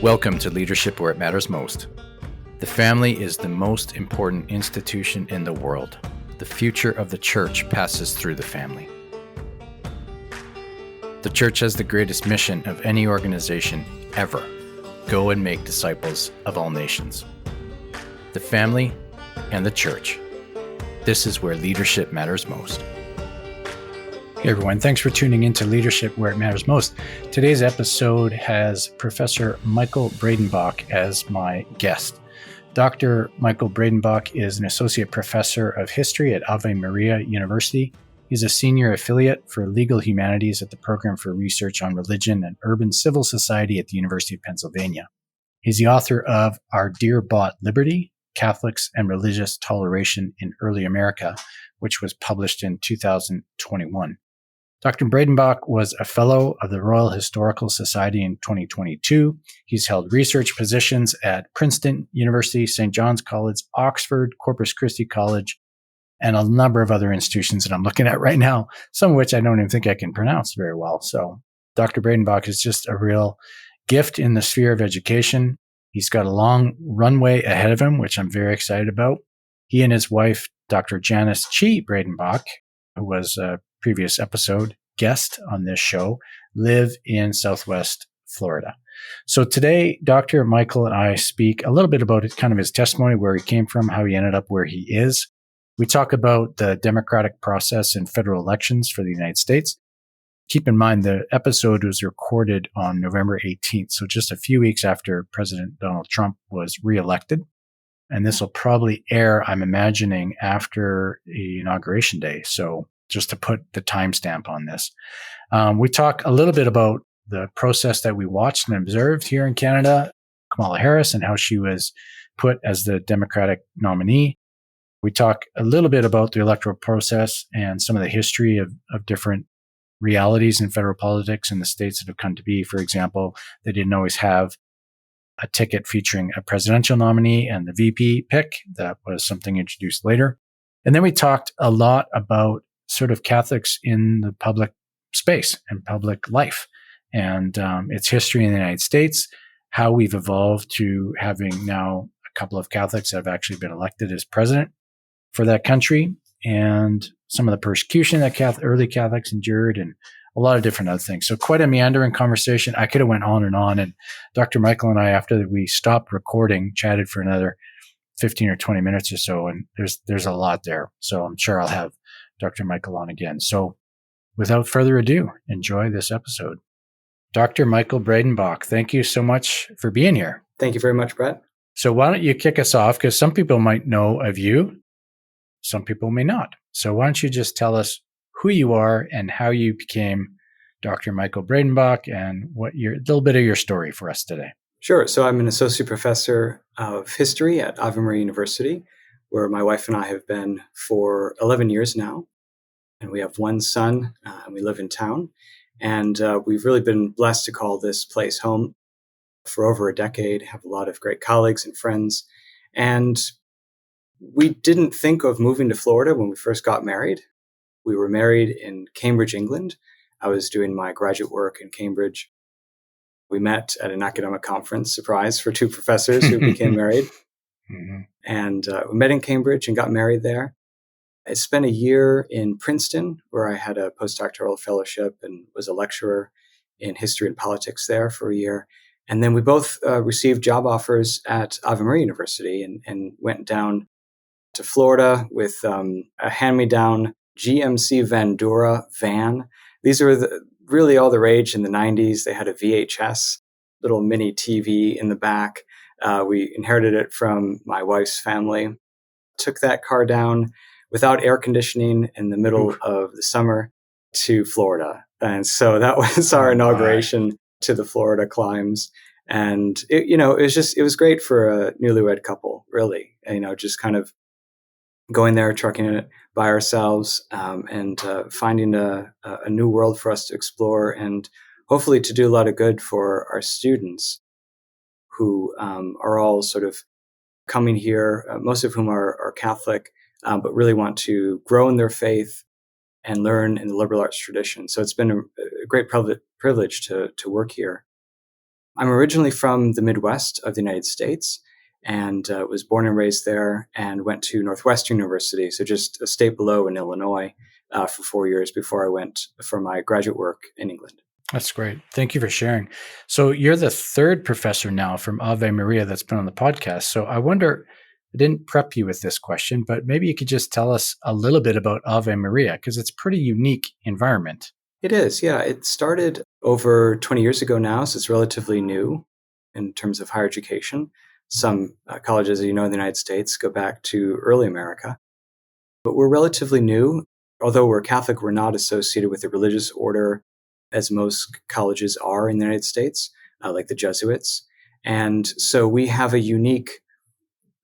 Welcome to Leadership Where It Matters Most. The family is the most important institution in the world. The future of the church passes through the family. The church has the greatest mission of any organization ever. Go and make disciples of all nations. The family and the church. This is where leadership matters most. Hey everyone, thanks for tuning in to Leadership Where It Matters Most. Today's episode has Professor Michael Breidenbach as my guest. Dr. Michael Breidenbach is an associate professor of history at Ave Maria University. He's a senior affiliate for legal humanities at the Program for Research on Religion and Urban Civil Society at the University of Pennsylvania. He's the author of Our Dear Bought Liberty, Catholics and Religious Toleration in Early America, which was published in 2021. Dr. Breidenbach was a fellow of the Royal Historical Society in 2022. He's held research positions at Princeton University, St. John's College, Oxford, Corpus Christi College, and a number of other institutions that I'm looking at right now, some of which I don't even think I can pronounce very well. So Dr. Breidenbach is just a real gift in the sphere of education. He's got a long runway ahead of him, which I'm very excited about. He and his wife, Dr. Janice Chi Breidenbach, who was a previous episode guest on this show, live in Southwest Florida. So today, Dr. Michael and I speak a little bit about kind of his testimony, where he came from, how he ended up where he is. We talk about the democratic process in federal elections for the United States. Keep in mind, the episode was recorded on November 18th, so just a few weeks after President Donald Trump was reelected. And this will probably air, I'm imagining, after the Inauguration Day. So just to put the timestamp on this. We talk a little bit about the process that we watched and observed here in Canada, Kamala Harris, and how she was put as the Democratic nominee. We talk a little bit about the electoral process and some of the history of different realities in federal politics in the states that have come to be. For example, they didn't always have a ticket featuring a presidential nominee and the VP pick. That was something introduced later. And then we talked a lot about sort of Catholics in the public space and public life and its history in the United States, how we've evolved to having now a couple of Catholics that have actually been elected as president for that country, and some of the persecution that early Catholics endured, and a lot of different other things. So quite a meandering conversation. I could have went on. And Dr. Michael and I, after we stopped recording, chatted for another 15 or 20 minutes or so. And there's a lot there. So I'm sure I'll have Dr. Michael on again. So without further ado, enjoy this episode. Dr. Michael Breidenbach, thank you so much for being here. Thank you very much, Brett. So why don't you kick us off? Because some people might know of you, some people may not. So why don't you just tell us who you are and how you became Dr. Michael Breidenbach, and what a little bit of your story for us today. Sure. So I'm an associate professor of history at Ave Maria University, where my wife and I have been for 11 years now. And we have one son, and we live in town. And we've really been blessed to call this place home for over a decade, have a lot of great colleagues and friends. And we didn't think of moving to Florida when we first got married. We were married in Cambridge, England. I was doing my graduate work in Cambridge. We met at an academic conference, surprise, for two professors who became married. Mm-hmm. And we met in Cambridge and got married there. I spent a year in Princeton, where I had a postdoctoral fellowship and was a lecturer in history and politics there for a year. And then we both received job offers at Ave Maria University and went down to Florida with a hand-me-down GMC Vandura van. These were really all the rage in the 90s. They had a VHS, little mini TV in the back. We inherited it from my wife's family. Took that car down without air conditioning in the middle of the summer to Florida. And so that was our inauguration to the Florida climes. And it was great for a newlywed couple, really. Just kind of going there, trucking it by ourselves, and finding a new world for us to explore, and hopefully to do a lot of good for our students who are all sort of coming here, most of whom are Catholic, but really want to grow in their faith and learn in the liberal arts tradition. So it's been a great privilege to work here. I'm originally from the Midwest of the United States and was born and raised there and went to Northwestern University, so just a state below in Illinois, for 4 years before I went for my graduate work in England. That's great. Thank you for sharing. So you're the third professor now from Ave Maria that's been on the podcast. So I wonder, I didn't prep you with this question, but maybe you could just tell us a little bit about Ave Maria, because it's a pretty unique environment. It is, yeah. It started over 20 years ago now, so it's relatively new in terms of higher education. Some colleges, as you know, in the United States go back to early America. But we're relatively new. Although we're Catholic, we're not associated with a religious order as most colleges are in the United States, like the Jesuits. And so we have a unique,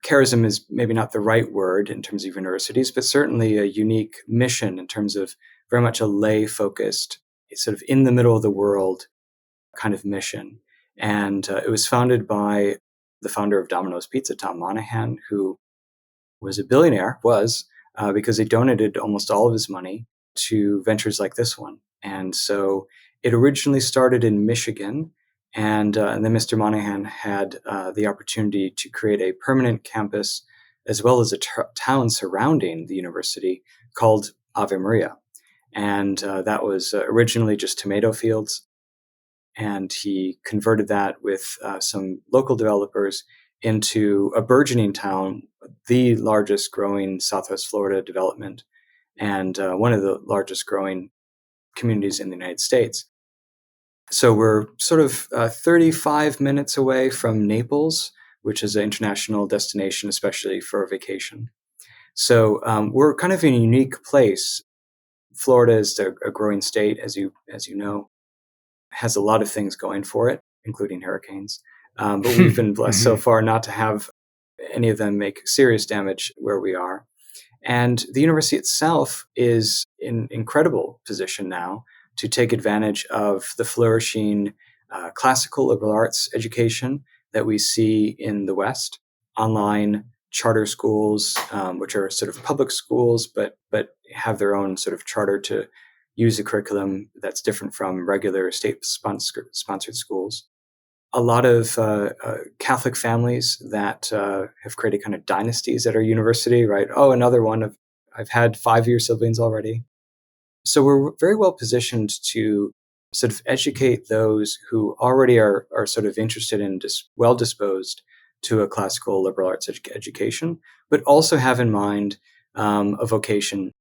charism is maybe not the right word in terms of universities, but certainly a unique mission in terms of very much a lay-focused, sort of in the middle of the world kind of mission. And it was founded by the founder of Domino's Pizza, Tom Monahan, who was a billionaire, because he donated almost all of his money to ventures like this one. And so it originally started in Michigan, and then Mr. Monahan had the opportunity to create a permanent campus as well as a town surrounding the university called Ave Maria. And that was originally just tomato fields. And he converted that with some local developers into a burgeoning town, the largest growing Southwest Florida development, and one of the largest growing communities in the United States. So we're sort of 35 minutes away from Naples, which is an international destination, especially for vacation. So we're kind of in a unique place. Florida is a growing state, as you know, has a lot of things going for it, including hurricanes. But we've been blessed so far not to have any of them make serious damage where we are. And the university itself is in incredible position now to take advantage of the flourishing classical liberal arts education that we see in the West. Online charter schools, which are sort of public schools, but have their own sort of charter to use a curriculum that's different from regular state-sponsored schools. A lot of Catholic families that have created kind of dynasties at our university, right? Oh, another one. I've had 5-year siblings already. So we're very well positioned to sort of educate those who already are sort of interested and well disposed to a classical liberal arts education, but also have in mind a vocation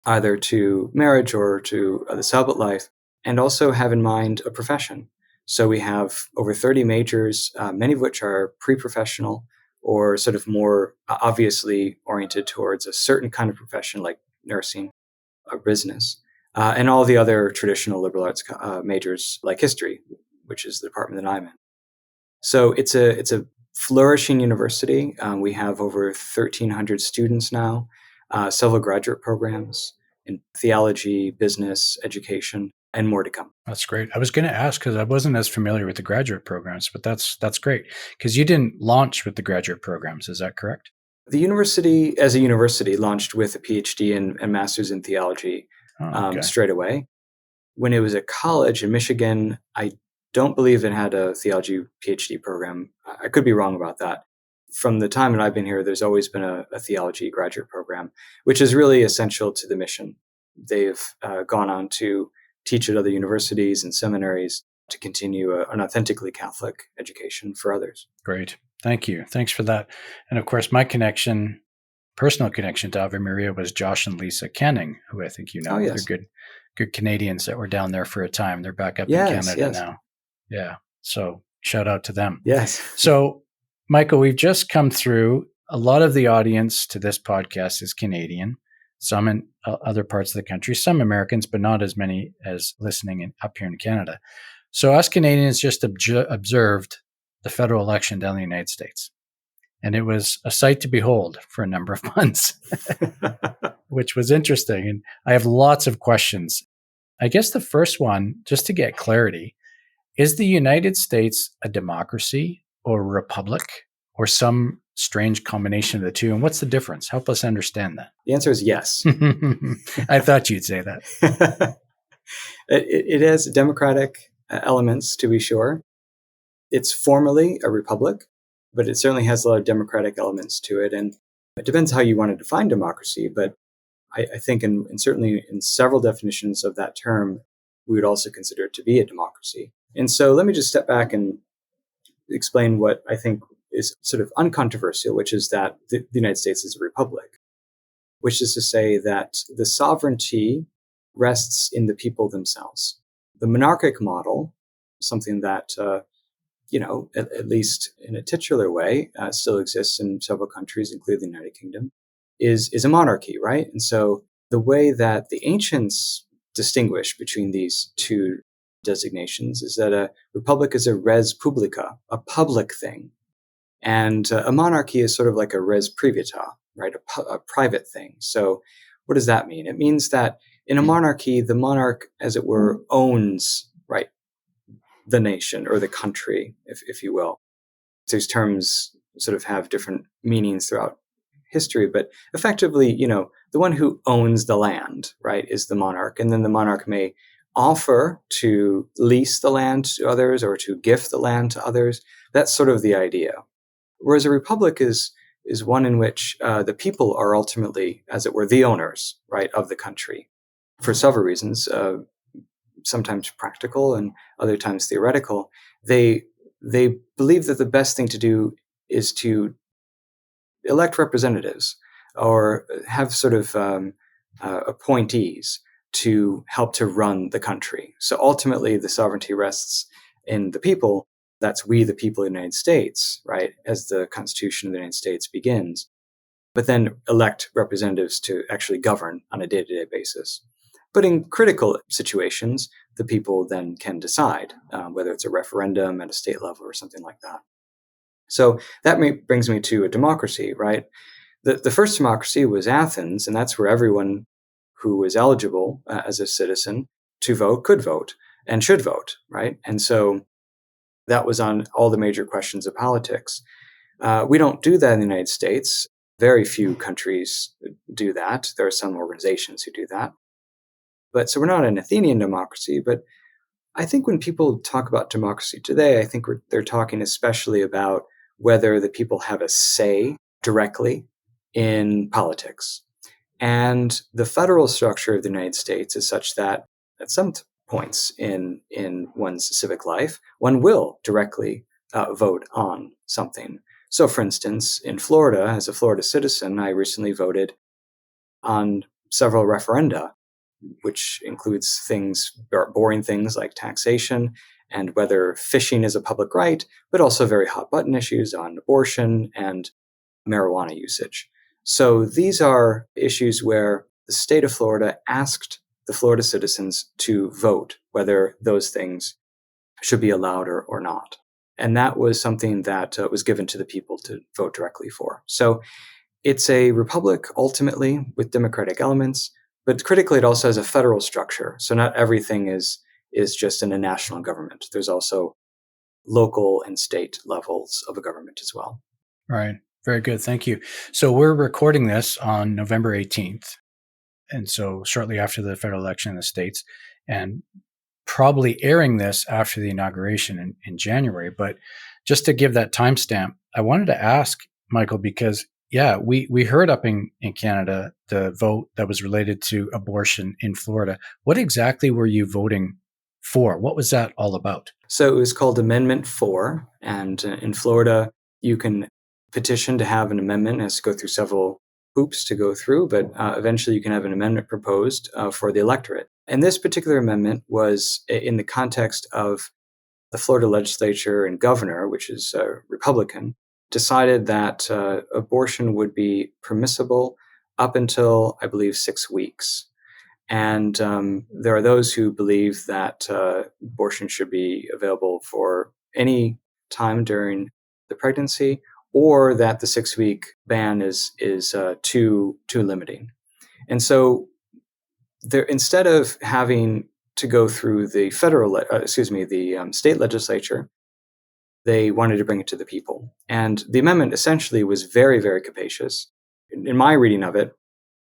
either to marriage or to the celibate life, and also have in mind a profession. So we have over 30 majors, many of which are pre-professional or sort of more obviously oriented towards a certain kind of profession like nursing or business, and all the other traditional liberal arts majors like history, which is the department that I'm in. So it's a flourishing university. We have over 1,300 students now, several graduate programs in theology, business, education, and more to come. That's great. I was going to ask because I wasn't as familiar with the graduate programs, but that's great because you didn't launch with the graduate programs. Is that correct? The university, as a university, launched with a PhD and master's in theology straight away. When it was a college in Michigan, I don't believe it had a theology PhD program. I could be wrong about that. From the time that I've been here, there's always been a theology graduate program, which is really essential to the mission. They've gone on to teach at other universities and seminaries to continue an authentically Catholic education for others. Great. Thank you. Thanks for that. And of course, my personal connection to Ave Maria was Josh and Lisa Canning, who I think you know. Oh, yes. They're good Canadians that were down there for a time. They're back up in Canada now. Yeah. So shout out to them. Yes. So, Michael, we've just come through. A lot of the audience to this podcast is Canadian, some in other parts of the country, some Americans, but not as many as listening up here in Canada. So us Canadians just observed the federal election down in the United States. And it was a sight to behold for a number of months, which was interesting. And I have lots of questions. I guess the first one, just to get clarity, is the United States a democracy or a republic or some strange combination of the two? And what's the difference? Help us understand that. The answer is yes. I thought you'd say that. It has democratic elements, to be sure. It's formally a republic, but it certainly has a lot of democratic elements to it. And it depends how you want to define democracy, but I think and certainly in several definitions of that term, we would also consider it to be a democracy. And so let me just step back and explain what I think is sort of uncontroversial, which is that the United States is a republic, which is to say that the sovereignty rests in the people themselves. The monarchic model, something that, at least in a titular way, still exists in several countries, including the United Kingdom, is a monarchy, right? And so the way that the ancients distinguish between these two designations is that a republic is a res publica, a public thing, and a monarchy is sort of like a res privata, right? A private thing. So what does that mean? It means that in a monarchy, the monarch, as it were, owns, right, the nation or the country, if you will. These terms sort of have different meanings throughout history, but effectively, the one who owns the land, right, is the monarch. And then the monarch may offer to lease the land to others or to gift the land to others. That's sort of the idea. Whereas a republic is one in which the people are ultimately, as it were, the owners, right, of the country. For several reasons, sometimes practical and other times theoretical, they believe that the best thing to do is to elect representatives or have sort of appointees to help to run the country. So ultimately, the sovereignty rests in the people. That's we, the people of the United States, right, as the Constitution of the United States begins, but then elect representatives to actually govern on a day-to-day basis. But in critical situations, the people then can decide whether it's a referendum at a state level or something like that. So that brings me to a democracy, right? The first democracy was Athens, and that's where everyone who was eligible as a citizen to vote could vote and should vote, right? And so that was on all the major questions of politics. We don't do that in the United States. Very few countries do that. There are some organizations who do that. But so we're not an Athenian democracy, but I think when people talk about democracy today, I think they're talking especially about whether the people have a say directly in politics. And the federal structure of the United States is such that at some points in one's civic life, one will directly vote on something. So, for instance, in Florida, as a Florida citizen, I recently voted on several referenda, which includes boring things like taxation and whether fishing is a public right, but also very hot button issues on abortion and marijuana usage. So these are issues where the state of Florida asked the Florida citizens to vote whether those things should be allowed or not. And that was something that was given to the people to vote directly for. So it's a republic ultimately with democratic elements, but critically it also has a federal structure. So not everything is just in a national government. There's also local and state levels of a government as well. Right. Very good. Thank you. So we're recording this on November 18th. And so shortly after the federal election in the States, and probably airing this after the inauguration in January. But just to give that timestamp, I wanted to ask Michael, because we heard up in Canada the vote that was related to abortion in Florida. What exactly were you voting for? What was that all about? So it was called Amendment 4. And in Florida, you can petition to have an amendment. It has to go through several hoops to go through, but eventually you can have an amendment proposed for the electorate. And this particular amendment was in the context of the Florida legislature and governor, which is Republican, decided that abortion would be permissible up until, I believe, 6 weeks. And there are those who believe that abortion should be available for any time during the pregnancy, or that the 6-week ban is too limiting. And so there, instead of having to go through the state legislature, they wanted to bring it to the people. And the amendment essentially was very, very capacious. In my reading of it,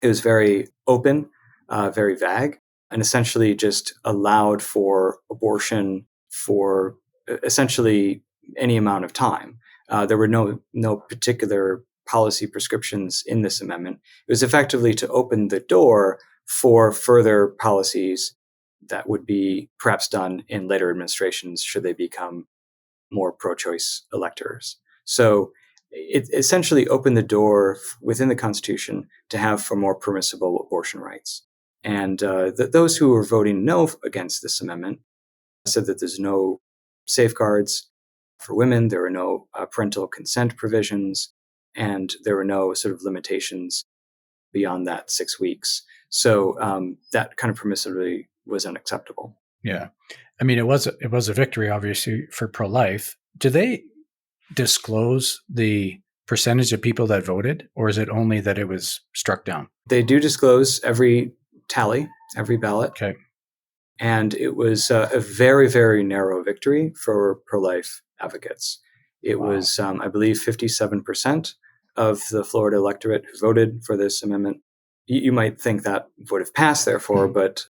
it was very open, very vague, and essentially just allowed for abortion for essentially any amount of time. There were no particular policy prescriptions in this amendment. It was effectively to open the door for further policies that would be perhaps done in later administrations should they become more pro-choice electors. So it essentially opened the door within the Constitution to have for more permissible abortion rights. And those who were voting no against this amendment said that there's no safeguards for women, there were no parental consent provisions, and there were no sort of limitations beyond that 6 weeks. So that kind of permissivity was unacceptable. Yeah. I mean, it was a victory, obviously, for pro-life. Do they disclose the percentage of people that voted, or is it only that it was struck down? They do disclose every tally, every ballot. Okay. And it was a very, very narrow victory for pro-life advocates. It was, I believe, 57% of the Florida electorate who voted for this amendment. You might think that would have passed, therefore, but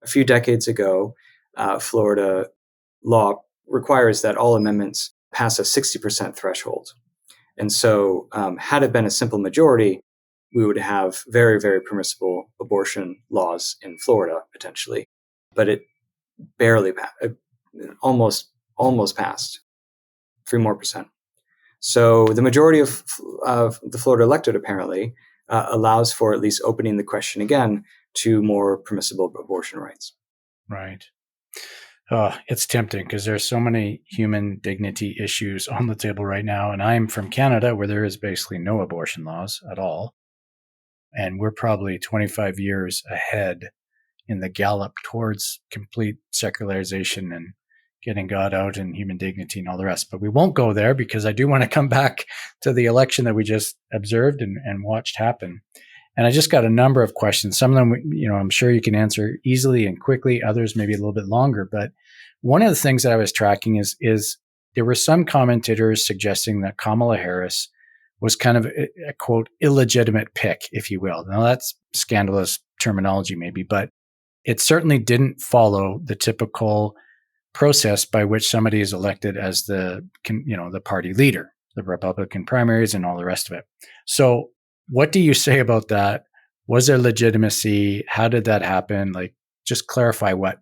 a few decades ago, Florida law requires that all amendments pass a 60% threshold. And so had it been a simple majority, we would have very, very permissible abortion laws in Florida, potentially. But it barely almost passed 3 more percent. So the majority of the Florida electorate apparently allows for at least opening the question again to more permissible abortion rights. Right. It's tempting because there's so many human dignity issues on the table right now. And I'm from Canada, where there is basically no abortion laws at all. And we're probably 25 years ahead in the gallop towards complete secularization and getting God out and human dignity and all the rest. But we won't go there because I do want to come back to the election that we just observed and watched happen. And I just got a number of questions. Some of them, I'm sure you can answer easily and quickly. Others maybe a little bit longer. But one of the things that I was tracking is there were some commentators suggesting that Kamala Harris was kind of a quote, illegitimate pick, if you will. Now that's scandalous terminology maybe, but it certainly didn't follow the typical process by which somebody is elected as the party leader, the Republican primaries and all the rest of it. So what do you say about that? Was there legitimacy? How did that happen? Like, just clarify what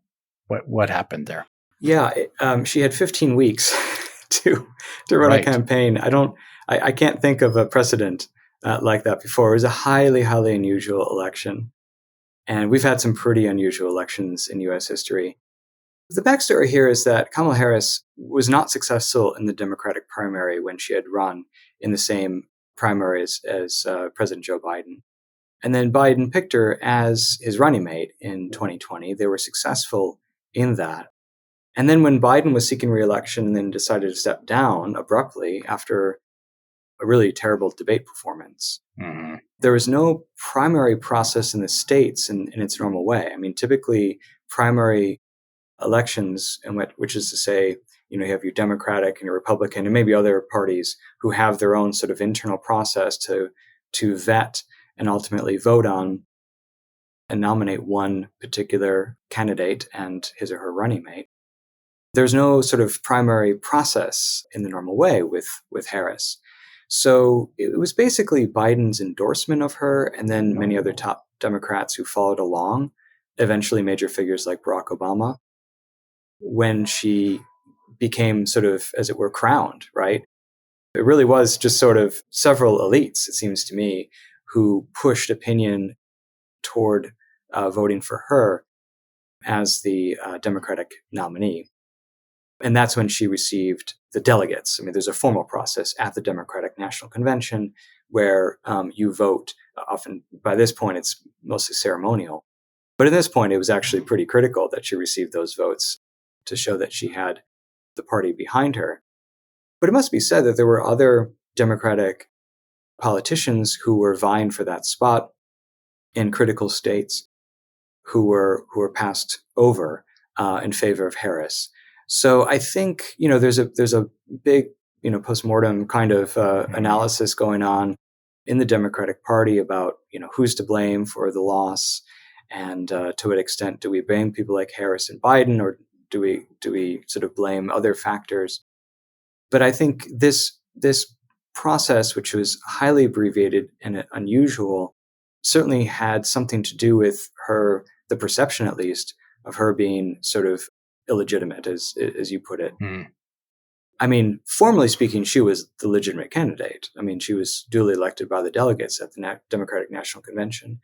happened there. Yeah, she had 15 weeks to run a campaign. I can't think of a precedent like that before. It was a highly, highly unusual election. And we've had some pretty unusual elections in U.S. history. The backstory here is that Kamala Harris was not successful in the Democratic primary when she had run in the same primaries as President Joe Biden. And then Biden picked her as his running mate in 2020. They were successful in that. And then when Biden was seeking re-election and then decided to step down abruptly after a really terrible debate performance, there was no primary process in the states in its normal way. I mean, typically primary elections, which is to say, you have your Democratic and your Republican and maybe other parties who have their own sort of internal process to vet and ultimately vote on and nominate one particular candidate and his or her running mate. There's no sort of primary process in the normal way with Harris. So it was basically Biden's endorsement of her and then many other top Democrats who followed along, eventually major figures like Barack Obama, when she became sort of, as it were, crowned, right? It really was just sort of several elites, it seems to me, who pushed opinion toward voting for her as the Democratic nominee. And that's when she received the delegates. I mean, there's a formal process at the Democratic National Convention where you vote. Often, by this point, it's mostly ceremonial. But at this point, it was actually pretty critical that she received those votes to show that she had the party behind her. But it must be said that there were other Democratic politicians who were vying for that spot in critical states who were passed over in favor of Harris. So I think there's a big postmortem kind of analysis going on in the Democratic Party about who's to blame for the loss, and to what extent do we blame people like Harris and Biden, or do we sort of blame other factors? But I think this process, which was highly abbreviated and unusual, certainly had something to do with her, the perception at least, of her being sort of illegitimate, as you put it. Mm. I mean, formally speaking, she was the legitimate candidate. I mean, she was duly elected by the delegates at the Democratic National Convention.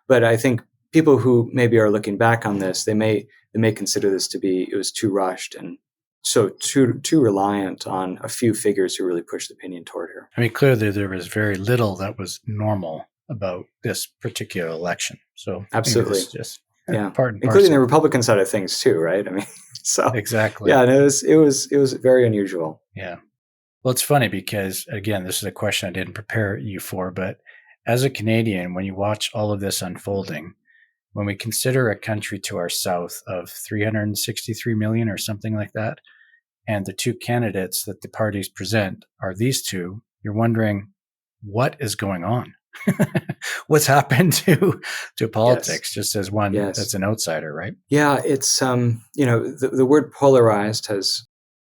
But I think people who maybe are looking back on this, they may consider this to be, it was too rushed and so too reliant on a few figures who really pushed the opinion toward her. I mean, clearly there was very little that was normal about this particular election. So absolutely, just part and including the Republican side of things too, right? I mean, so exactly, yeah, and it was very unusual. Yeah, well, it's funny because again, this is a question I didn't prepare you for, but as a Canadian, when you watch all of this unfolding, when we consider a country to our south of 363 million or something like that, and the two candidates that the parties present are these two, you're wondering what is going on. What's happened to politics, just as one that's an outsider, right? Yeah, it's the word polarized has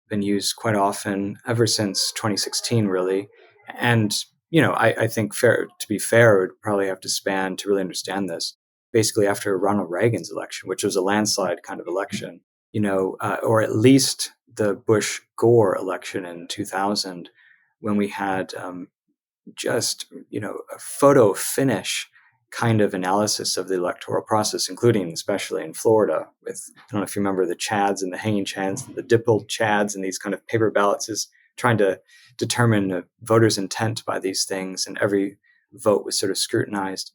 been used quite often ever since 2016, really. And I think to be fair, it would probably have to span to really understand this. Basically, after Ronald Reagan's election, which was a landslide kind of election, or at least the Bush-Gore election in 2000, when we had just a photo finish kind of analysis of the electoral process, including especially in Florida with, I don't know if you remember the Chads and the hanging Chads and the dippled Chads and these kind of paper ballots, is trying to determine a voter's intent by these things, and every vote was sort of scrutinized.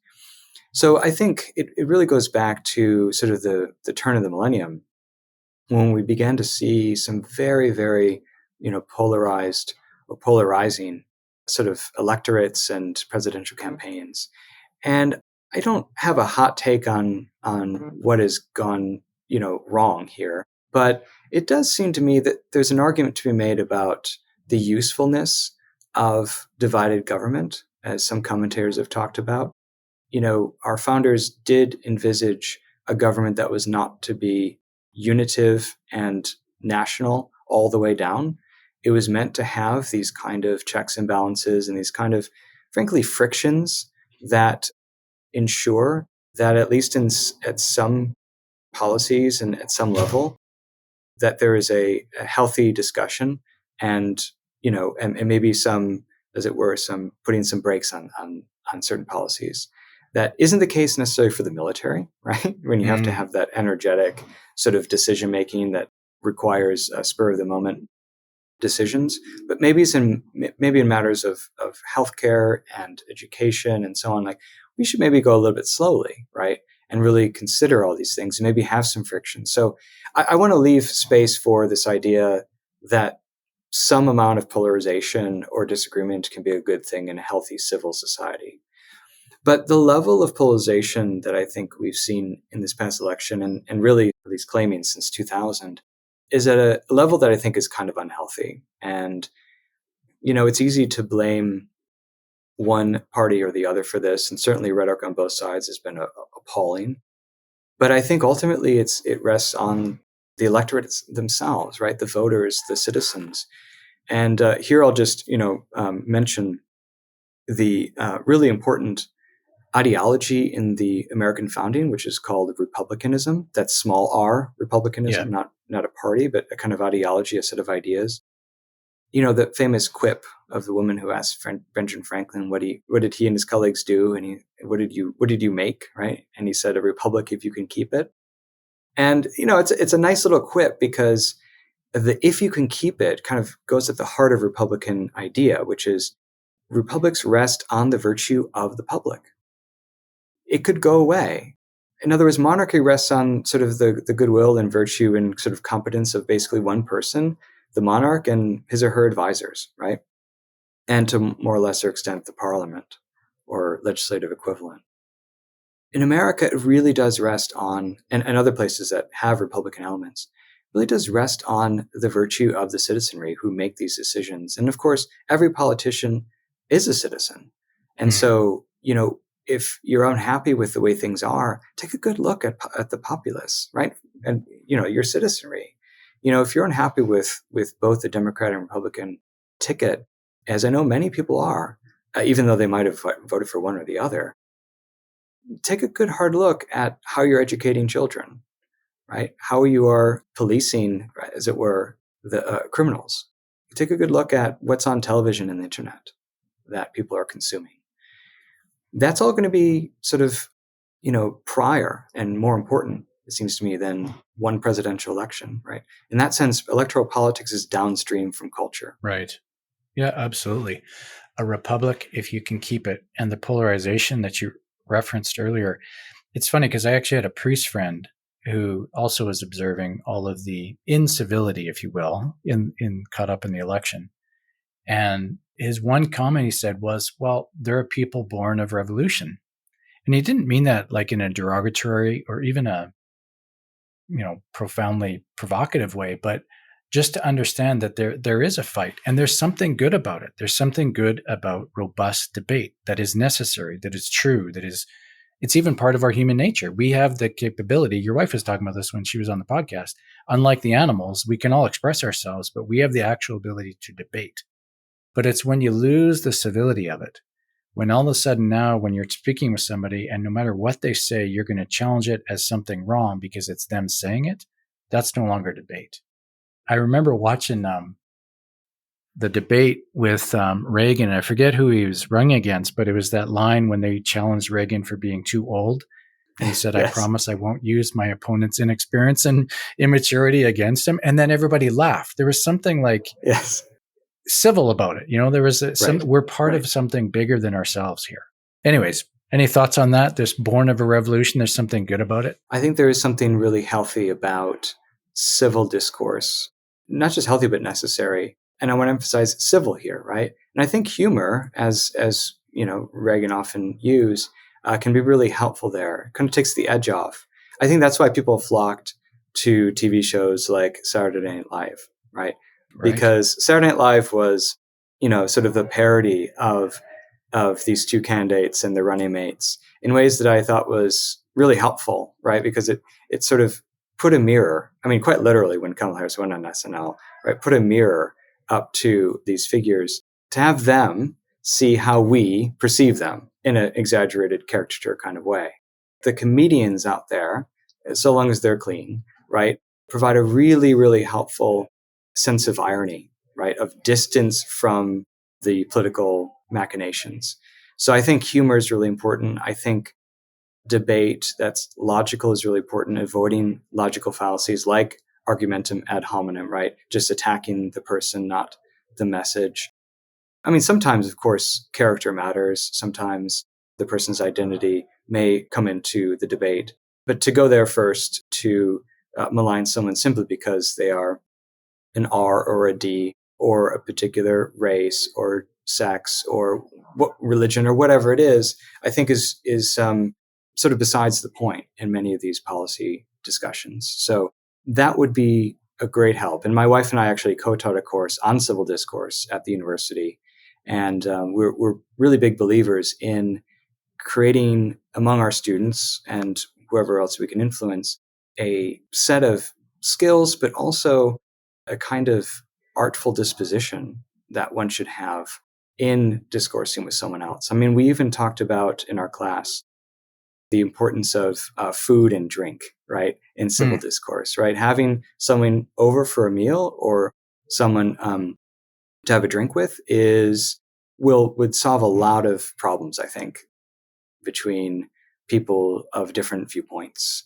So I think it really goes back to sort of the turn of the millennium, when we began to see some very, very, polarized or polarizing sort of electorates and presidential campaigns. And I don't have a hot take on what has gone, wrong here, but it does seem to me that there's an argument to be made about the usefulness of divided government, as some commentators have talked about. Our founders did envisage a government that was not to be unitive and national all the way down. It was meant to have these kind of checks and balances and these kind of, frankly, frictions that ensure that at least at some policies and at some level, that there is a healthy discussion and maybe some, as it were, some putting some brakes on certain policies. That isn't the case necessarily for the military, right? When you have to have that energetic sort of decision making that requires spur of the moment decisions, but maybe in matters of healthcare and education and so on, like we should maybe go a little bit slowly, right? And really consider all these things and maybe have some friction. So I want to leave space for this idea that some amount of polarization or disagreement can be a good thing in a healthy civil society. But the level of polarization that I think we've seen in this past election, and really at least claiming since 2000, is at a level that I think is kind of unhealthy. And, it's easy to blame one party or the other for this. And certainly rhetoric on both sides has been appalling. But I think ultimately it rests on the electorates themselves, right? The voters, the citizens. And here I'll just, mention the really important ideology in the American founding, which is called republicanism. That's small r, republicanism, not a party, but a kind of ideology, a set of ideas. The famous quip of the woman who asked Benjamin Franklin, what did he and his colleagues do? And what did you make, right? And he said, a republic if you can keep it. And, it's a nice little quip because the if you can keep it kind of goes at the heart of Republican idea, which is republics rest on the virtue of the public. It could go away. In other words, monarchy rests on sort of the goodwill and virtue and sort of competence of basically one person, the monarch and his or her advisors, right? And to more or lesser extent, the parliament or legislative equivalent. In America, it really does rest on, and other places that have Republican elements, really does rest on the virtue of the citizenry who make these decisions. And of course, every politician is a citizen. And so, if you're unhappy with the way things are, take a good look at the populace, right? And, your citizenry. If you're unhappy with both the Democrat and Republican ticket, as I know many people are, even though they might have voted for one or the other, take a good hard look at how you're educating children, right? How you are policing, right, as it were, the criminals. Take a good look at what's on television and the internet that people are consuming. That's all going to be sort of, prior and more important, it seems to me, than one presidential election, right? In that sense, electoral politics is downstream from culture. Right. Yeah, absolutely. A republic, if you can keep it, and the polarization that you referenced earlier. It's funny because I actually had a priest friend who also was observing all of the incivility, if you will, in caught up in the election. And his one comment he said was, well, there are people born of revolution. And he didn't mean that like in a derogatory or even a, profoundly provocative way, but just to understand that there is a fight and there's something good about it. There's something good about robust debate that is necessary, that is true, it's even part of our human nature. We have the capability. Your wife was talking about this when she was on the podcast. Unlike the animals, we can all express ourselves, but we have the actual ability to debate. But it's when you lose the civility of it, when all of a sudden now, when you're speaking with somebody and no matter what they say, you're going to challenge it as something wrong because it's them saying it, that's no longer debate. I remember watching the debate with Reagan. I forget who he was running against, but it was that line when they challenged Reagan for being too old. And he said, yes. I promise I won't use my opponent's inexperience and immaturity against him. And then everybody laughed. There was something like civil about it. There was we're part of something bigger than ourselves here. Anyways, any thoughts on that? There's born of a revolution. There's something good about it. I think there is something really healthy about civil discourse, not just healthy, but necessary. And I want to emphasize civil here, right? And I think humor, as Reagan often used, can be really helpful there. It kind of takes the edge off. I think that's why people flocked to TV shows like Saturday Night Live, right? Because Saturday Night Live was, sort of the parody of these two candidates and their running mates in ways that I thought was really helpful, right? Because it sort of put a mirror, quite literally when Kamala Harris went on SNL, right? Put a mirror up to these figures to have them see how we perceive them in an exaggerated caricature kind of way. The comedians out there, so long as they're clean, right, provide a really, really helpful sense of irony, right, of distance from the political machinations. So I think humor is really important. I think debate that's logical is really important, avoiding logical fallacies like argumentum ad hominem, right? Just attacking the person, not the message. Sometimes, of course, character matters. Sometimes the person's identity may come into the debate. But to go there first, to malign someone simply because they are an R or a D or a particular race or sex or what religion or whatever it is, I think is sort of besides the point in many of these policy discussions. So that would be a great help. And my wife and I actually co-taught a course on civil discourse at the university. And we're really big believers in creating among our students and whoever else we can influence a set of skills, but also a kind of artful disposition that one should have in discoursing with someone else. We even talked about in our class the importance of food and drink, right, in civil discourse, right? Having someone over for a meal or someone to have a drink with would solve a lot of problems, I think, between people of different viewpoints.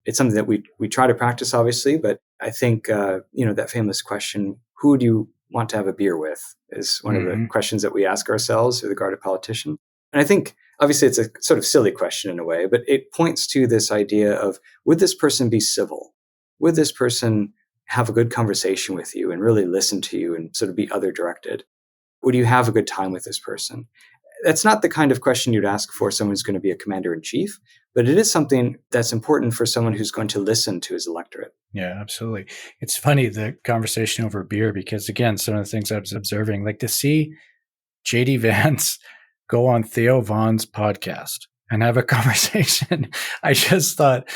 It's something that we try to practice, obviously, but I think that famous question, who do you want to have a beer with, is one of the questions that we ask ourselves with regard to politicians. And I think, obviously, it's a sort of silly question in a way, but it points to this idea of, would this person be civil? Would this person have a good conversation with you and really listen to you and sort of be other-directed? Would you have a good time with this person? That's not the kind of question you'd ask for someone who's going to be a commander-in-chief, but it is something that's important for someone who's going to listen to his electorate. Yeah, absolutely. It's funny, the conversation over beer, because again, some of the things I was observing, like to see J.D. Vance go on Theo Vaughn's podcast and have a conversation. I just thought,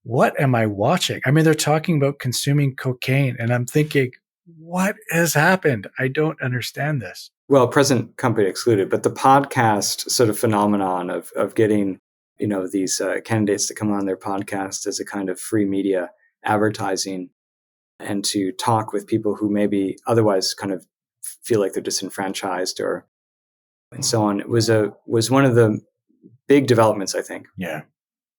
what am I watching? They're talking about consuming cocaine, and I'm thinking, what has happened? I don't understand this. Well, present company excluded, but the podcast sort of phenomenon of getting, these candidates to come on their podcast as a kind of free media advertising and to talk with people who maybe otherwise kind of feel like they're disenfranchised or and so on. It was one of the big developments, I think, Yeah.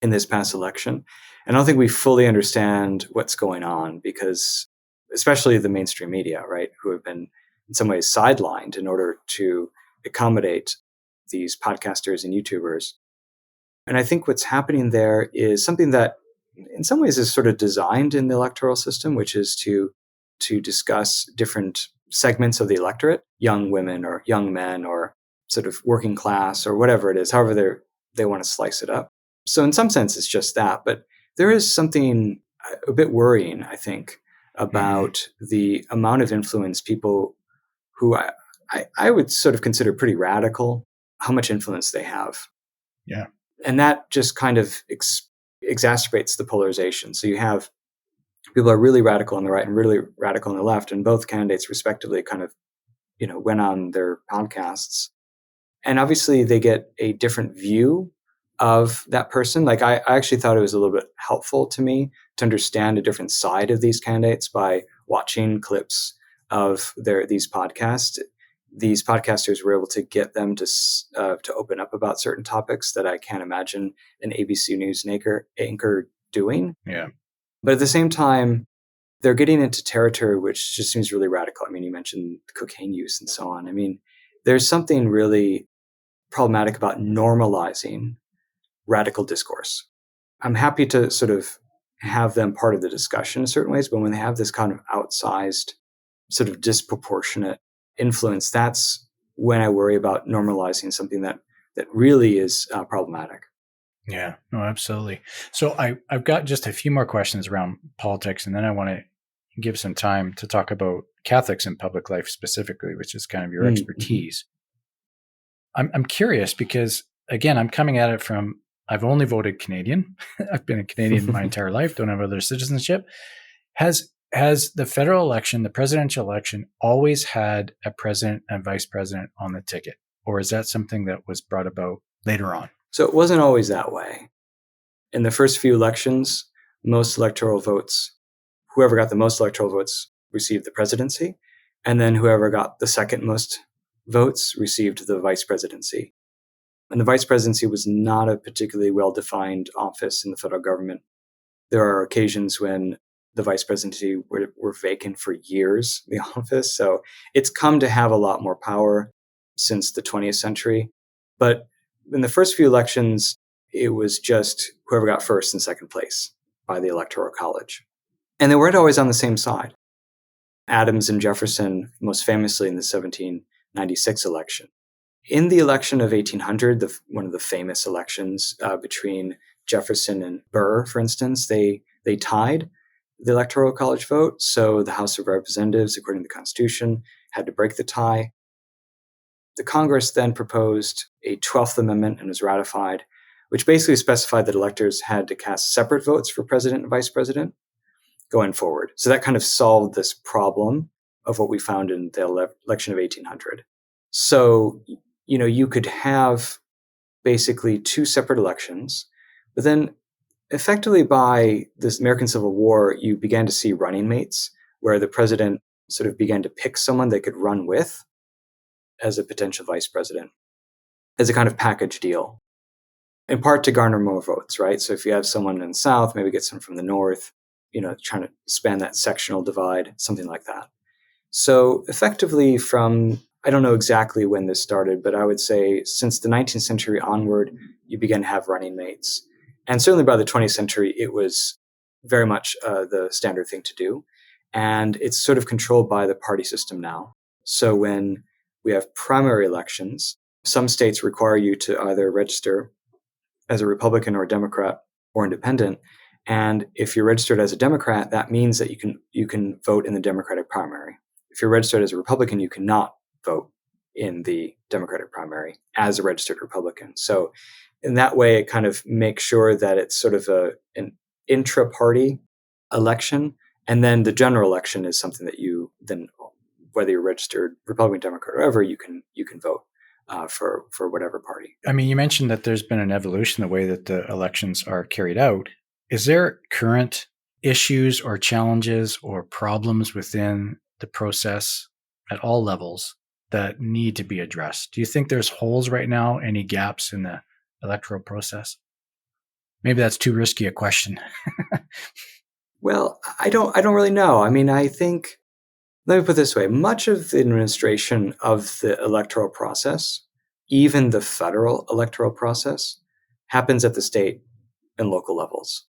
in this past election. And I don't think we fully understand what's going on because, especially the mainstream media, right, who have been in some ways sidelined in order to accommodate these podcasters and YouTubers. And I think what's happening there is something that in some ways is sort of designed in the electoral system, which is to discuss different segments of the electorate, young women or young men or sort of working class or whatever it is, however they want to slice it up. So in some sense, it's just that. But there is something a bit worrying, I think, about the amount of influence people who I would sort of consider pretty radical, how much influence they have. Yeah. And that just kind of exacerbates the polarization. So you have people who are really radical on the right and really radical on the left, and both candidates respectively kind of, went on their podcasts. And obviously they get a different view of that person. Like I actually thought it was a little bit helpful to me to understand a different side of these candidates by watching clips of these podcasts. These podcasters were able to get them to open up about certain topics that I can't imagine an ABC News anchor doing. Yeah. But at the same time, they're getting into territory which just seems really radical. I mean, you mentioned cocaine use and so on. I mean, there's something really problematic about normalizing radical discourse. I'm happy to sort of have them part of the discussion in certain ways, but when they have this kind of outsized, sort of disproportionate influence, that's when I worry about normalizing something that really is problematic. Yeah, no, absolutely. So I've got just a few more questions around politics, and then I want to give some time to talk about Catholics in public life specifically, which is kind of your expertise. I'm curious because, again, I'm coming at it from, I've only voted Canadian. I've been a Canadian my entire life, don't have other citizenship. Has the federal election, the presidential election, always had a president and vice president on the ticket? Or is that something that was brought about later on? So it wasn't always that way. In the first few elections, whoever got the most electoral votes received the presidency, and then whoever got the second most votes received the vice presidency. And the vice presidency was not a particularly well-defined office in the federal government. There are occasions when the vice presidency were vacant for years, the office. So it's come to have a lot more power since the 20th century. But in the first few elections, it was just whoever got first and second place by the Electoral College. And they weren't always on the same side. Adams and Jefferson, most famously in the 1796 election. In the election of 1800, one of the famous elections between Jefferson and Burr, for instance, they tied the Electoral College vote. So the House of Representatives, according to the Constitution, had to break the tie. The Congress then proposed a 12th Amendment and was ratified, which basically specified that electors had to cast separate votes for president and vice president going forward. So that kind of solved this problem of what we found in the election of 1800. So, you could have basically two separate elections, but then effectively by this American Civil War, you began to see running mates where the president sort of began to pick someone they could run with as a potential vice president, as a kind of package deal, in part to garner more votes, right? So if you have someone in the South, maybe get some from the North, trying to span that sectional divide, something like that. So effectively I don't know exactly when this started, but I would say since the 19th century onward, you began to have running mates. And certainly by the 20th century, it was very much the standard thing to do. And it's sort of controlled by the party system now. So when we have primary elections, some states require you to either register as a Republican or a Democrat or independent. And if you're registered as a Democrat, that means that you can vote in the Democratic primary. If you're registered as a Republican, you cannot vote in the Democratic primary as a registered Republican. So in that way, it kind of makes sure that it's sort of an intra-party election. And then the general election is something that you then whether you're registered Republican, Democrat, or whatever, you can vote for whatever party. I mean, you mentioned that there's been an evolution in the way that the elections are carried out. Is there current issues or challenges or problems within the process at all levels that need to be addressed? Do you think there's holes right now, any gaps in the electoral process? Maybe that's too risky a question. Well, I don't really know. I mean, I think, let me put it this way, much of the administration of the electoral process, even the federal electoral process, happens at the state and local levels.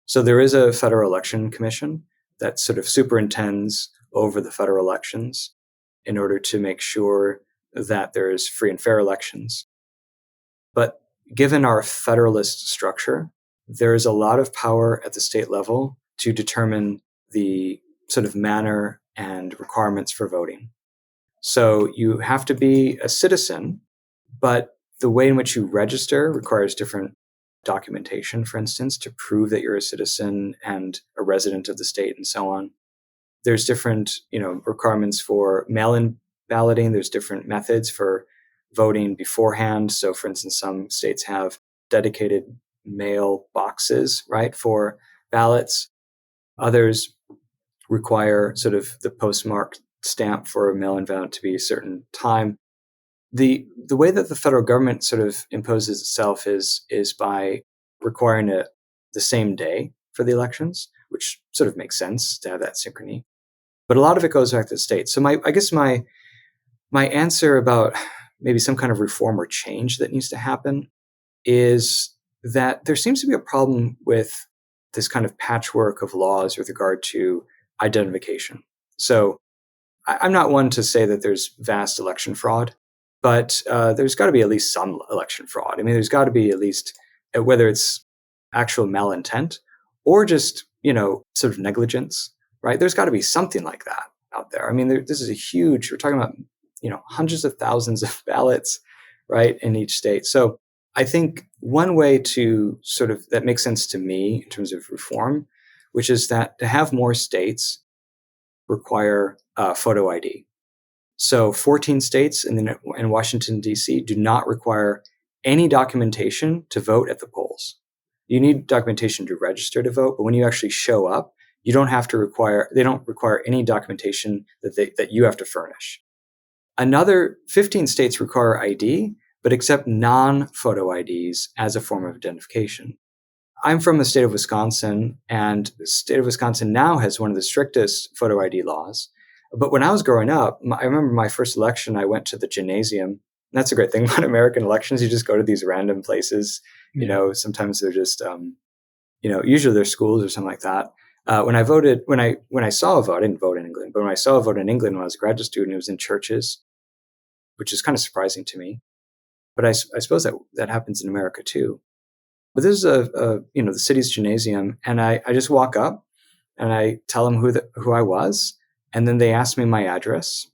So there is a federal election commission that sort of superintends over the federal elections in order to make sure that there's free and fair elections. But given our federalist structure, there is a lot of power at the state level to determine the sort of manner and requirements for voting. So you have to be a citizen, but the way in which you register requires different documentation, for instance, to prove that you're a citizen and a resident of the state and so on. There's different, requirements for mail-in balloting. There's different methods for voting beforehand. So, for instance, some states have dedicated mail boxes, right, for ballots. Others require sort of the postmark stamp for a mail-in ballot to be a certain time. The way that the federal government sort of imposes itself is by requiring the same day for the elections, which sort of makes sense to have that synchrony. But a lot of it goes back to the state. So I guess my answer about maybe some kind of reform or change that needs to happen is that there seems to be a problem with this kind of patchwork of laws with regard to identification. So I'm not one to say that there's vast election fraud, but there's got to be at least some election fraud. I mean, there's got to be at least, whether it's actual malintent or just, sort of negligence, right? There's got to be something like that out there. I mean, this is we're talking about, hundreds of thousands of ballots, right, in each state. So I think one way to sort of, that makes sense to me in terms of reform, which is that to have more states require photo ID. So 14 states in Washington, D.C. do not require any documentation to vote at the polls. You need documentation to register to vote, but when you actually show up, they don't require any documentation that you have to furnish. Another 15 states require ID, but accept non-photo IDs as a form of identification. I'm from the state of Wisconsin, and the state of Wisconsin now has one of the strictest photo ID laws. But when I was growing up, I remember my first election, I went to the gymnasium. And that's a great thing about American elections. You just go to these random places. Yeah. Sometimes they're just, usually they're schools or something like that. When I saw a vote, I didn't vote in England, but when I saw a vote in England when I was a graduate student, it was in churches, which is kind of surprising to me. But I suppose that happens in America too. But this is the city's gymnasium, and I just walk up and I tell them who I was, and then they asked me my address,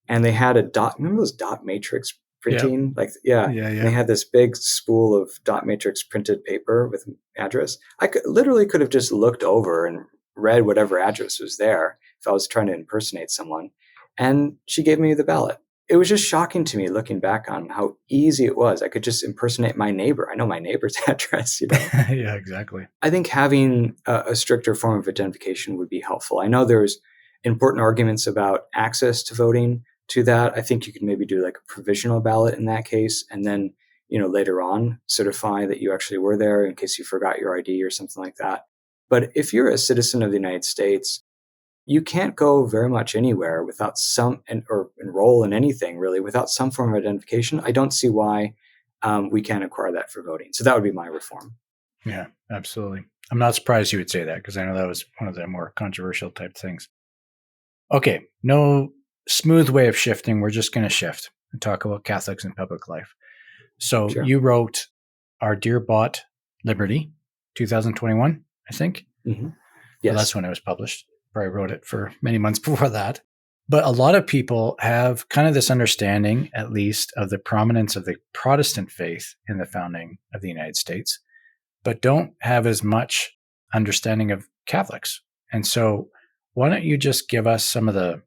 and they had remember those dot matrix printing? Yeah. They had this big spool of dot matrix printed paper with address. I could have just looked over and read whatever address was there if I was trying to impersonate someone, and she gave me the ballot. It was just shocking to me looking back on how easy it was. I could just impersonate my neighbor. I know my neighbor's address, Yeah, exactly. I think having a stricter form of identification would be helpful. I know there's important arguments about access to voting to that. I think you could maybe do like a provisional ballot in that case, and then, later on certify that you actually were there in case you forgot your ID or something like that. But if you're a citizen of the United States, you can't go very much anywhere without or enroll in anything really without some form of identification. I don't see why we can't acquire that for voting. So that would be my reform. Yeah, absolutely. I'm not surprised you would say that, because I know that was one of the more controversial type things. Okay, no smooth way of shifting. We're just going to shift and talk about Catholics in public life. So Sure. You wrote Our Dear Bought Liberty, 2021, I think. Mm-hmm. Yes. Well, that's when it was published. Probably wrote it for many months before that. But a lot of people have kind of this understanding, at least, of the prominence of the Protestant faith in the founding of the United States, but don't have as much understanding of Catholics. And so why don't you just give us some of the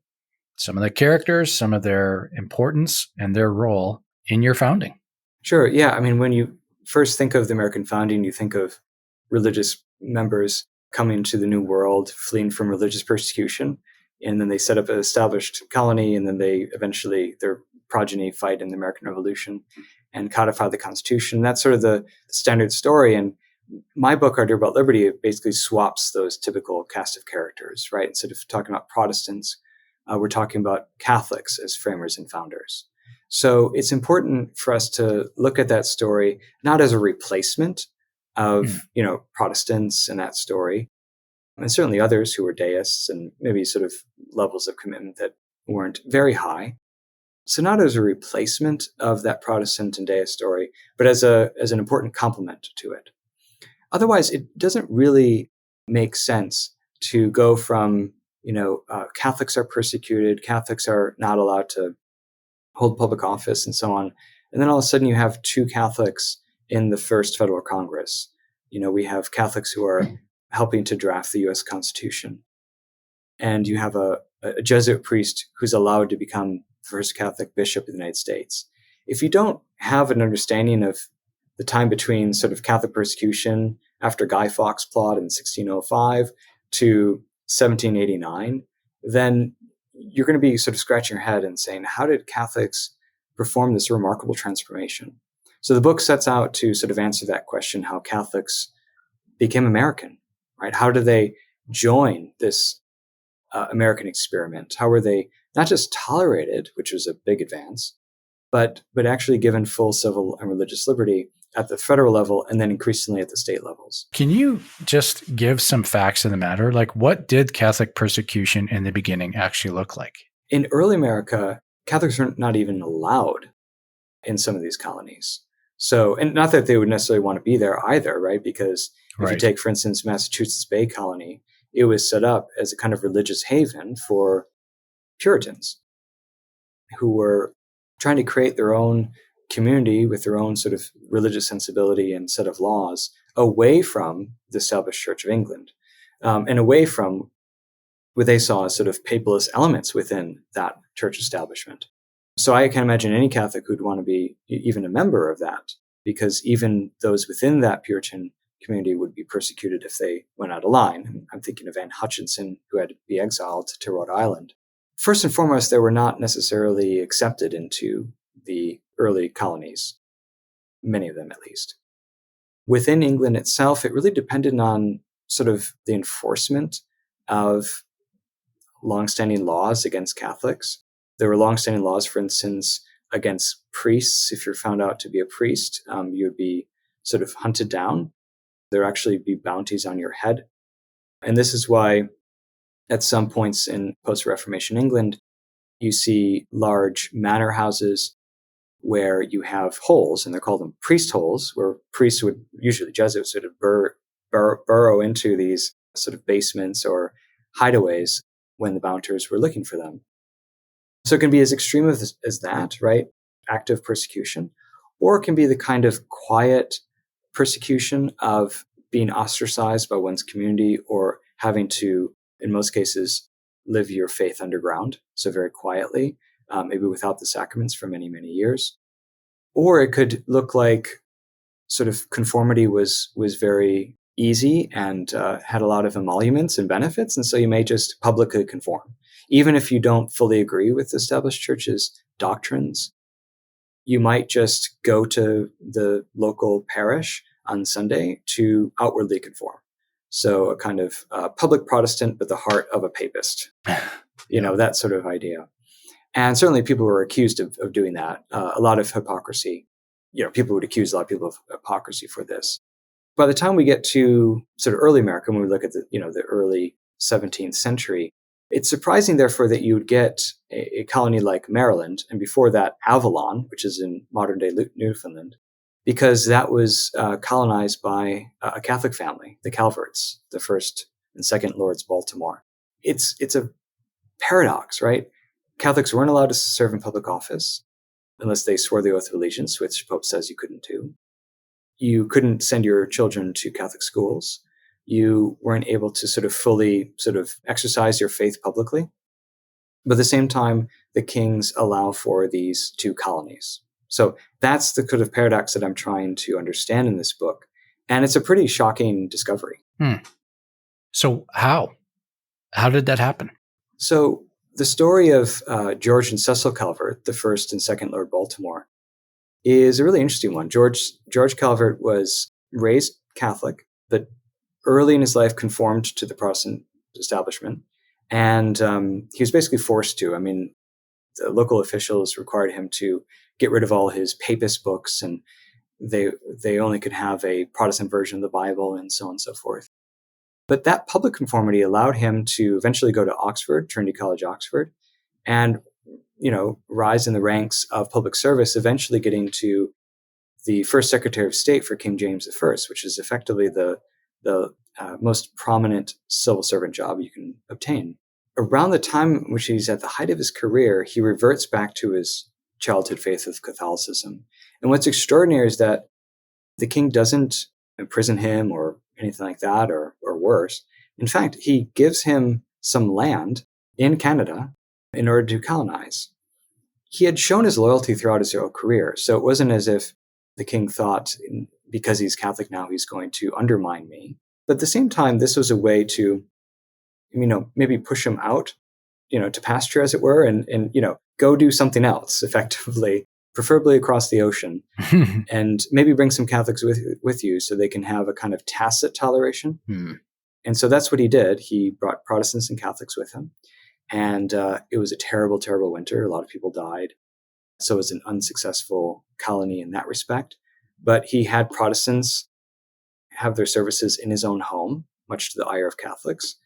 some of the characters, some of their importance, and their role in your founding. Sure. Yeah. I mean, when you first think of the American founding, you think of religious members coming to the New World, fleeing from religious persecution. And then they set up an established colony, and then they eventually, their progeny fight in the American Revolution and codify the Constitution. That's sort of the standard story. And my book, Our Dear About Liberty, it basically swaps those typical cast of characters, right? Instead of talking about Protestants, we're talking about Catholics as framers and founders. So it's important for us to look at that story not as a replacement of, Protestants and that story, and certainly others who were deists and maybe sort of levels of commitment that weren't very high. So not as a replacement of that Protestant and deist story, but as an important complement to it. Otherwise, it doesn't really make sense to go from, Catholics are persecuted, Catholics are not allowed to hold public office and so on. And then all of a sudden you have two Catholics in the first federal Congress. We have Catholics who are helping to draft the U.S. Constitution. And you have a Jesuit priest who's allowed to become first Catholic bishop of the United States. If you don't have an understanding of the time between sort of Catholic persecution after Guy Fawkes' plot in 1605 to 1789, then you're going to be sort of scratching your head and saying, how did Catholics perform this remarkable transformation? So the book sets out to sort of answer that question, how Catholics became American, right? How did they join this American experiment? How were they not just tolerated, which was a big advance, but actually given full civil and religious liberty at the federal level and then increasingly at the state levels? Can you just give some facts of the matter? Like, what did Catholic persecution in the beginning actually look like? In early America, Catholics were not even allowed in some of these colonies. So, and not that they would necessarily want to be there either, right? Because if you take, for instance, Massachusetts Bay Colony, it was set up as a kind of religious haven for Puritans who were trying to create their own community with their own sort of religious sensibility and set of laws away from the established Church of England, and away from what they saw as sort of papalist elements within that church establishment. So I can imagine any Catholic who'd want to be even a member of that, because even those within that Puritan community would be persecuted if they went out of line. I'm thinking of Anne Hutchinson, who had to be exiled to Rhode Island. First and foremost, they were not necessarily accepted into the early colonies, many of them at least. Within England itself, it really depended on sort of the enforcement of longstanding laws against Catholics. There were longstanding laws, for instance, against priests. If you're found out to be a priest, you would be sort of hunted down. There would actually be bounties on your head. And this is why at some points in post-Reformation England, you see large manor houses where you have holes, and they're called them priest holes, where priests would, usually Jesuits, sort of burrow into these sort of basements or hideaways when the bounters were looking for them. So it can be as extreme as that, right? Active persecution, or it can be the kind of quiet persecution of being ostracized by one's community or having to, in most cases, live your faith underground, so very quietly, maybe without the sacraments for many, many years. Or it could look like sort of conformity was very easy and had a lot of emoluments and benefits, and so you may just publicly conform. Even if you don't fully agree with the established church's doctrines, you might just go to the local parish on Sunday to outwardly conform. So a kind of public Protestant, but the heart of a papist, that sort of idea. And certainly people were accused of doing that. A lot of hypocrisy. People would accuse a lot of people of hypocrisy for this. By the time we get to sort of early America, when we look at the early 17th century, it's surprising, therefore, that you would get a colony like Maryland, and before that, Avalon, which is in modern-day Newfoundland, because that was colonized by a Catholic family, the Calverts, the first and second Lords Baltimore. It's a paradox, right? Catholics weren't allowed to serve in public office unless they swore the oath of allegiance, which Pope says you couldn't do. You couldn't send your children to Catholic schools. You weren't able to sort of fully sort of exercise your faith publicly. But at the same time, the kings allow for these two colonies. So that's the kind of paradox that I'm trying to understand in this book. And it's a pretty shocking discovery. So how? How did that happen? So the story of George and Cecil Calvert, the first and second Lord Baltimore, is a really interesting one. George Calvert was raised Catholic, but early in his life conformed to the Protestant establishment. And he was basically forced to. I mean, the local officials required him to get rid of all his papist books, and they only could have a Protestant version of the Bible, and so on and so forth. But that public conformity allowed him to eventually go to Oxford, Trinity College, Oxford, and rise in the ranks of public service, eventually getting to the first Secretary of State for King James I, which is effectively the most prominent civil servant job you can obtain. Around the time in which he's at the height of his career, he reverts back to his childhood faith of Catholicism. And what's extraordinary is that the king doesn't imprison him or anything like that, or worse. In fact, he gives him some land in Canada in order to colonize. He had shown his loyalty throughout his whole career, so it wasn't as if the king thought, because he's Catholic now, he's going to undermine me. But at the same time, this was a way to, maybe push him out, to pasture, as it were, and go do something else effectively, preferably across the ocean, and maybe bring some Catholics with you so they can have a kind of tacit toleration. And so that's what he did. He brought Protestants and Catholics with him. And it was a terrible, terrible winter. A lot of people died. So it was an unsuccessful colony in that respect. But he had Protestants have their services in his own home, much to the ire of Catholics.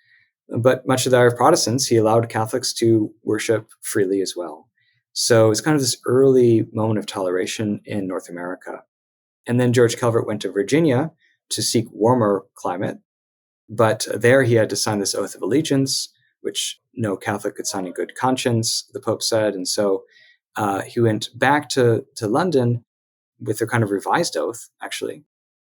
But much to the ire of Protestants, he allowed Catholics to worship freely as well. So it's kind of this early moment of toleration in North America. And then George Calvert went to Virginia to seek warmer climate. But there he had to sign this oath of allegiance, which no Catholic could sign in good conscience, the Pope said. And so he went back to London with a kind of revised oath, actually,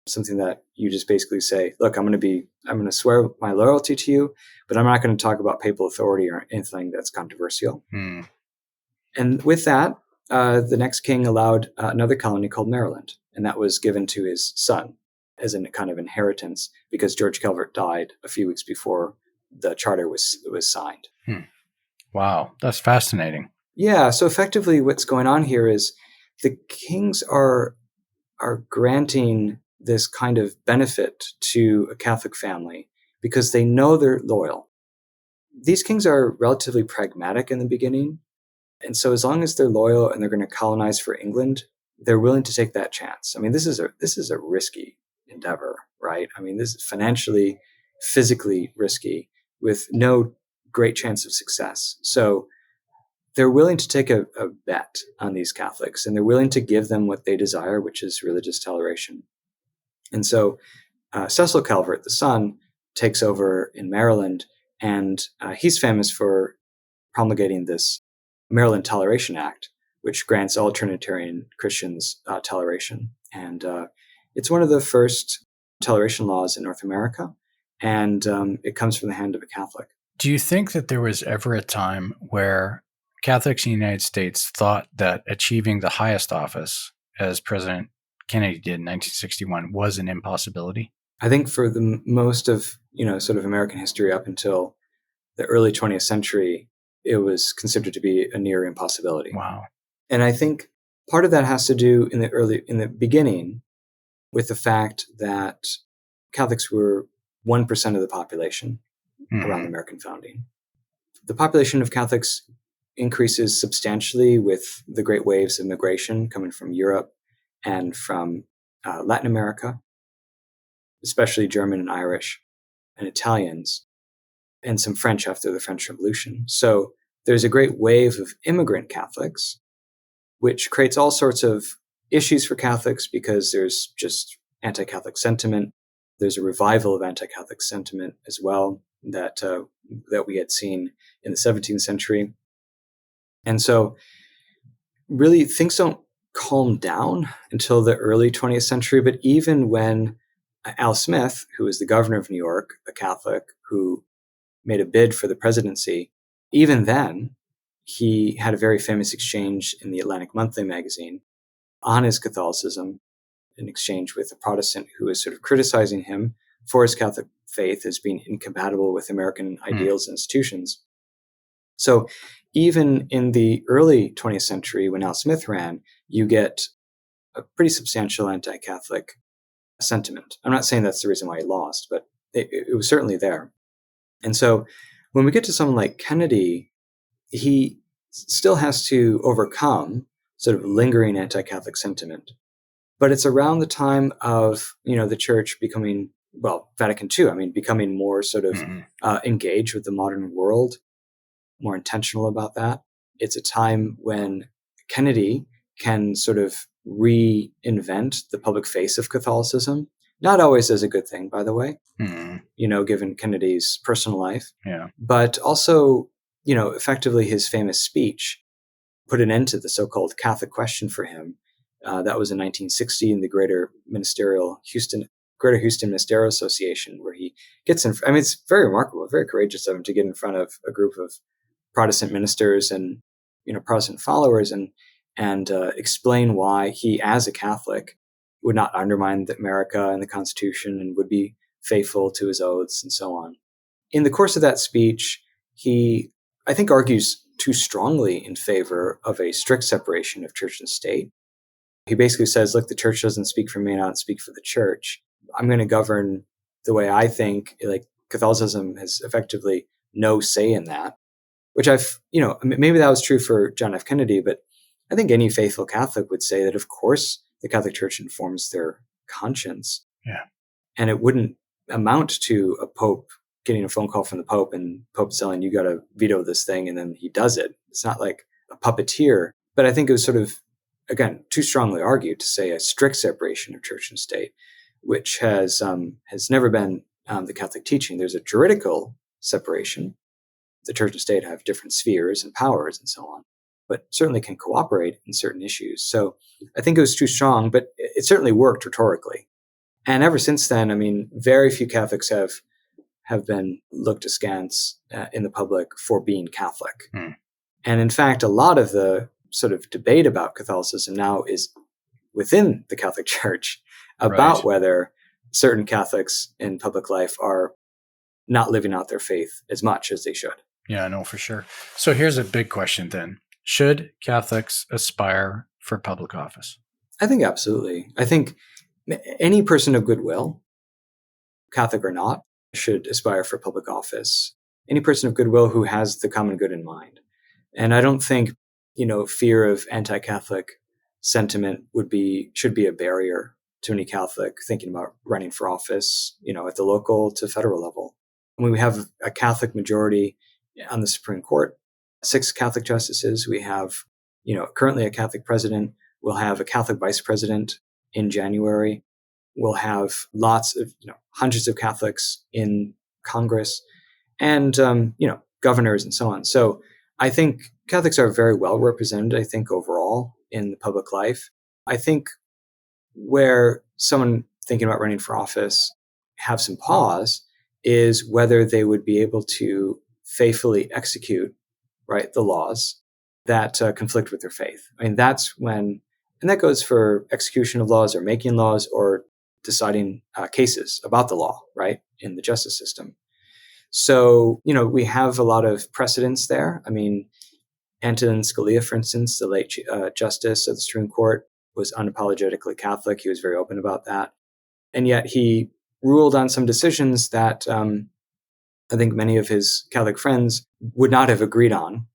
something that you just basically say, look, I'm going to swear my loyalty to you, but I'm not going to talk about papal authority or anything that's controversial. And with that, the next king allowed another colony called Maryland, and that was given to his son as a kind of inheritance because George Calvert died a few weeks before the charter was signed. Wow, that's fascinating. Yeah, so effectively what's going on here is the kings are granting this kind of benefit to a Catholic family because they know they're loyal. These kings are relatively pragmatic in the beginning. And so as long as they're loyal and they're going to colonize for England, they're willing to take that chance. I mean, this is a risky endeavor, right? I mean, this is financially, physically risky with no great chance of success. So they're willing to take a bet on these Catholics, and they're willing to give them what they desire, which is religious toleration. And so Cecil Calvert, the son, takes over in Maryland, and he's famous for promulgating this Maryland Toleration Act, which grants all Trinitarian Christians toleration. And it's one of the first toleration laws in North America, and it comes from the hand of a Catholic. Do you think that there was ever a time where Catholics in the United States thought that achieving the highest office, as President Kennedy did in 1961, was an impossibility? I think for the most of, sort of American history up until the early 20th century, it was considered to be a near impossibility. Wow. And I think part of that has to do in the beginning with the fact that Catholics were 1% of the population around the American founding. The population of Catholics increases substantially with the great waves of migration coming from Europe and from Latin America, especially German and Irish and Italians, and some French after the French Revolution. So there's a great wave of immigrant Catholics, which creates all sorts of issues for Catholics because there's just anti-Catholic sentiment. There's a revival of anti-Catholic sentiment as well that we had seen in the 17th century. And so really things don't calm down until the early 20th century. But even when Al Smith, who was the governor of New York, a Catholic who made a bid for the presidency, even then he had a very famous exchange in the Atlantic Monthly magazine on his Catholicism, an exchange with a Protestant who was sort of criticizing him for his Catholic faith as being incompatible with American ideals and institutions. So even in the early 20th century, when Al Smith ran, you get a pretty substantial anti-Catholic sentiment. I'm not saying that's the reason why he lost, but it was certainly there. And so when we get to someone like Kennedy, he still has to overcome sort of lingering anti-Catholic sentiment. But it's around the time of, the church becoming, Vatican II, becoming more sort of engaged with the modern world, more intentional about that. It's a time when Kennedy can sort of reinvent the public face of Catholicism, not always as a good thing, by the way, given Kennedy's personal life. Yeah. But also, effectively his famous speech put an end to the so-called Catholic question for him. That was in 1960 in the Greater Houston Ministerial Association, where he gets in. It's very remarkable, very courageous of him to get in front of a group of Protestant ministers and Protestant followers and explain why he, as a Catholic, would not undermine America and the Constitution and would be faithful to his oaths and so on. In the course of that speech, he, I think, argues too strongly in favor of a strict separation of church and state. He basically says, look, the church doesn't speak for me, and I don't speak for the church. I'm going to govern the way I think. Like, Catholicism has effectively no say in that, which maybe that was true for John F. Kennedy, but I think any faithful Catholic would say that, of course, the Catholic Church informs their conscience. Yeah. And it wouldn't amount to a pope getting a phone call from the pope and Pope telling, you got to veto this thing, and then he does it. It's not like a puppeteer. But I think it was sort of, again, too strongly argued to say a strict separation of church and state, which has never been the Catholic teaching. There's a juridical separation. The church and state have different spheres and powers and so on, but certainly can cooperate in certain issues. So I think it was too strong, but it certainly worked rhetorically. And ever since then, very few Catholics have been looked askance in the public for being Catholic. And in fact, a lot of the sort of debate about Catholicism now is within the Catholic Church about whether certain Catholics in public life are not living out their faith as much as they should. Yeah, no, for sure. So here's a big question then. Should Catholics aspire for public office? I think absolutely. I think any person of goodwill, Catholic or not, should aspire for public office. Any person of goodwill who has the common good in mind. And I don't think, fear of anti-Catholic sentiment should be a barrier to any Catholic thinking about running for office, at the local to federal level. We have a Catholic majority on the Supreme Court, 6 Catholic justices. We have, currently a Catholic president. We'll have a Catholic vice president in January. We'll have lots of, hundreds of Catholics in Congress and, governors and so on. So I think Catholics are very well represented, I think, overall in the public life. I think where someone thinking about running for office have some pause is whether they would be able to faithfully execute, the laws that conflict with their faith. That's when, and that goes for execution of laws or making laws or deciding cases about the law, in the justice system. So, we have a lot of precedents there. Antonin Scalia, for instance, the late justice of the Supreme Court, was unapologetically Catholic. He was very open about that. And yet he ruled on some decisions that I think many of his Catholic friends would not have agreed on,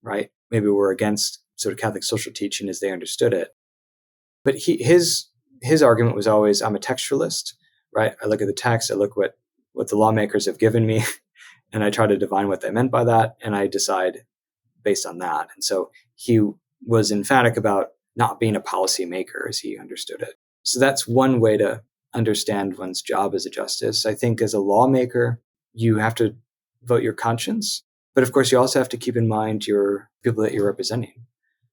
Maybe were against sort of Catholic social teaching as they understood it. But his argument was always, I'm a textualist, I look at the text, I look what the lawmakers have given me, and I try to divine what they meant by that, and I decide based on that. And so he was emphatic about not being a policy maker as he understood it. So that's one way to understand one's job as a justice. I think as a lawmaker, you have to vote your conscience, but of course you also have to keep in mind your people that you're representing.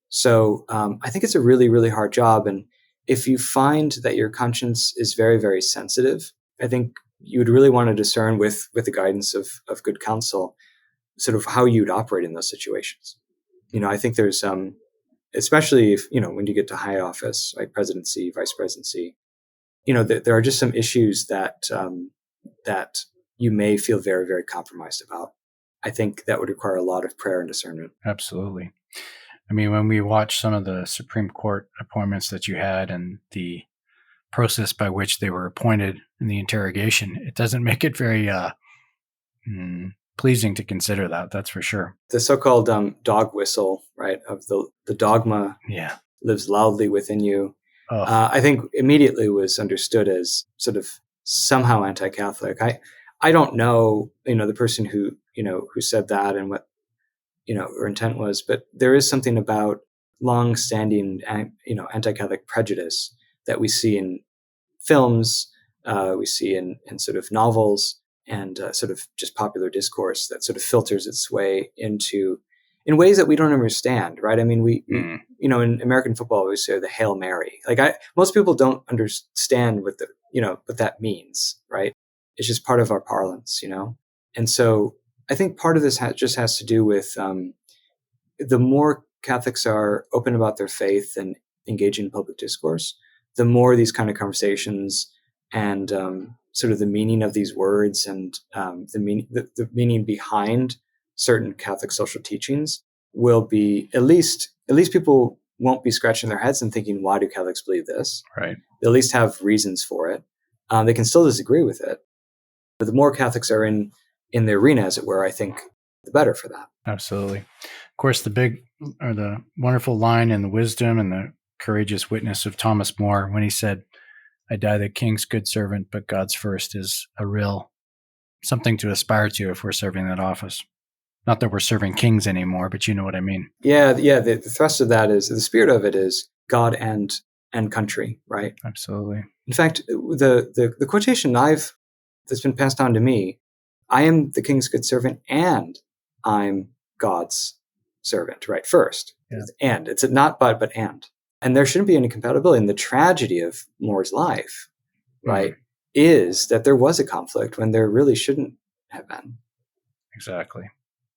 So I think it's a really, really hard job. And if you find that your conscience is very, very sensitive, I think you would really want to discern with the guidance of good counsel, sort of how you'd operate in those situations. I think there's especially if, when you get to high office, like presidency, vice presidency, there are just some issues that you may feel very, very compromised about. I think that would require a lot of prayer and discernment. Absolutely. I mean, when we watch some of the Supreme Court appointments that you had and the process by which they were appointed in the interrogation, it doesn't make it very pleasing to consider that. That's for sure. The so-called dog whistle, right, of the dogma lives loudly within you. I think immediately was understood as sort of somehow anti-Catholic. I don't know, the person who said that and what, her intent was, but there is something about long-standing, anti-Catholic prejudice that we see in films, we see in sort of novels, and sort of just popular discourse that sort of filters its way in ways that we don't understand, right? I mean, we in American football, we say the Hail Mary. Like most people don't understand what what that means, right? It's just part of our parlance, And so I think part of this just has to do with the more Catholics are open about their faith and engaging in public discourse, the more these kind of conversations and sort of the meaning of these words and the meaning behind certain Catholic social teachings will be at least people won't be scratching their heads and thinking, why do Catholics believe this? Right. They'll at least have reasons for it. They can still disagree with it. But the more Catholics are in the arena, as it were, I think the better for that. Absolutely. Of course, the wonderful line in the wisdom and the courageous witness of Thomas More when he said, "I die the king's good servant, but God's first," is a real something to aspire to if we're serving that office. Not that we're serving kings anymore, but you know what I mean. Yeah. The thrust of that is, the spirit of it is God and country, right? Absolutely. In fact, the quotation that's been passed on to me, I am the king's good servant and I'm God's servant, right? First. Yeah. And. It's not but and. And there shouldn't be any compatibility. And the tragedy of More's life, right, is that there was a conflict when there really shouldn't have been. Exactly.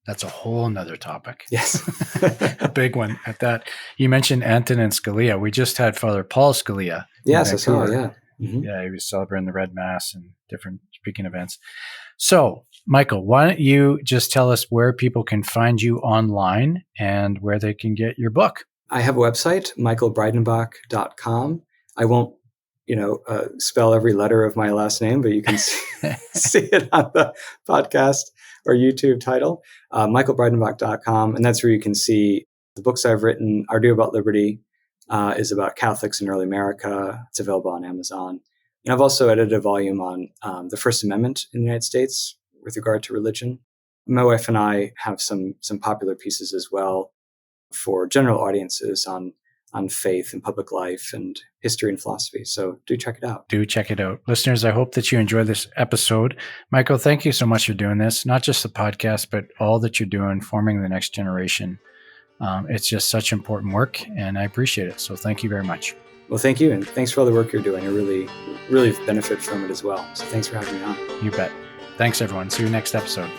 That's a whole nother topic. Yes. A big one at that. You mentioned Antonin Scalia. We just had Father Paul Scalia. Yes, I saw, yeah. Mm-hmm. Yeah, he was celebrating the Red Mass and different speaking events. So, Michael, why don't you just tell us where people can find you online and where they can get your book? I have a website, michaelbreidenbach.com. I won't, spell every letter of my last name, but you can see it on the podcast or YouTube title, michaelbreidenbach.com. And that's where you can see the books I've written. Our Do About Liberty is about Catholics in early America. It's available on Amazon. And I've also edited a volume on the First Amendment in the United States with regard to religion. My wife and I have some popular pieces as well for general audiences on faith and public life and history and philosophy. So do check it out. Do check it out. Listeners, I hope that you enjoyed this episode. Michael, thank you so much for doing this, not just the podcast, but all that you're doing, forming the next generation. It's just such important work, and I appreciate it. So thank you very much. Well, thank you. And thanks for all the work you're doing. I really, really benefit from it as well. So thanks for having me on. You bet. Thanks, everyone. See you next episode.